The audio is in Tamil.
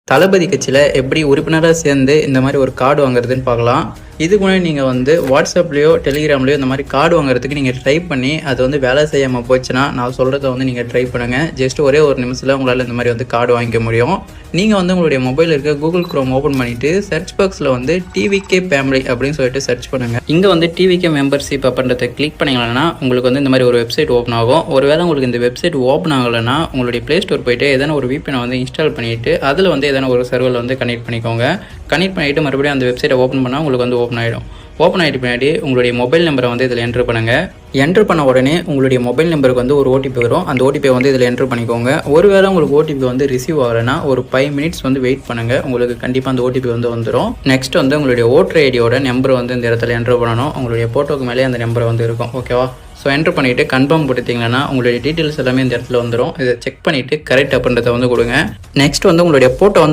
தளபதி கட்சியில் எப்படி உறுப்பினராக சேர்ந்து இந்த மாதிரி ஒரு கார்டு வாங்குறதுன்னு பார்க்கலாம். இதுக்கு முன்னாடி நீங்கள் வந்து வாட்ஸ்அப்லேயோ டெலிகிராம்லேயோ இந்த மாதிரி கார்டு வாங்குறதுக்கு நீங்கள் ட்ரை பண்ணி அது வந்து வேலை செய்யாமல் போச்சுன்னா நான் சொல்கிறத வந்து நீங்கள் ட்ரை பண்ணுங்கள். ஜஸ்ட் ஒரே ஒரு நிமிஷத்தில் உங்களால் இந்த மாதிரி வந்து கார்டு வாங்கிக்க முடியும். நீங்கள் வந்து உங்களுடைய மொபைலில் இருக்க கூகுள் குரோம் ஓப்பன் பண்ணிவிட்டு சர்ச் பாக்ஸில் வந்து டிவிகே ஃபேமிலி அப்படின்னு சொல்லிட்டு சர்ச் பண்ணுங்கள். இங்கே வந்து டிவிகே மெம்பர்ஷிப் அப்படின்றத கிளிக் பண்ணிங்கன்னா உங்களுக்கு வந்து இந்த மாதிரி ஒரு வெப்சைட் ஓப்பன் ஆகும். ஒருவேளை உங்களுக்கு இந்த வெப்சைட் ஓப்பன் ஆகலைன்னா உங்களுடைய ப்ளே ஸ்டோர் போய்ட்டு எதனா ஒரு VPN வந்து இன்ஸ்டால் பண்ணிவிட்டு அதில் வந்து எதனா ஒரு சர்வரில் வந்து கனெக்ட் பண்ணிக்கோங்க. கனெக்ட் பண்ணிவிட்டு மறுபடியும் அந்த வெப்சைட்டை ஓப்பன் பண்ணால் உங்களுக்கு வந்து ஓப்பன் ஆகிடும். ஓப்பன் ஆகிட்டு பின்னாடி உங்களுடைய மொபைல் நம்பரை வந்து இதில் என்ட்ரு பண்ணுங்கள். என்ட்ரு பண்ண உடனே உங்களுடைய மொபைல் நம்பருக்கு வந்து ஒரு OTP வரும். அந்த OTP வந்து இதில் என்ட்ரு பண்ணிக்கோங்க. ஒருவேளை உங்களுக்கு OTP வந்து ரிசீவ் ஆகலைன்னா ஒரு 5 மினிட்ஸ் வந்து வெயிட் பண்ணுங்கள். உங்களுக்கு கண்டிப்பாக அந்த OTP வந்து வந்துடும். நெக்ஸ்ட் வந்து உங்களுடைய ஓட்டர் ஐடியோட நம்பர் வந்து இந்த இடத்துல என்ட்ரு பண்ணணும். உங்களுடைய ஃபோட்டோக்கு மேலே அந்த நம்பர் வந்து இருக்கும். ஓகேவா? ஸோ என்ட்ரு பண்ணிவிட்டு கன்ஃபார்ம் கொடுத்தீங்கன்னா உங்களுடைய டீட்டெயில்ஸ் எல்லாமே இந்த இடத்துல வந்துடும். இதை செக் பண்ணிவிட்டு கரெக்ட் அப்படின்றத வந்து கொடுங்க. நெக்ஸ்ட் வந்து உங்களுடைய ஃபோட்டோ வந்து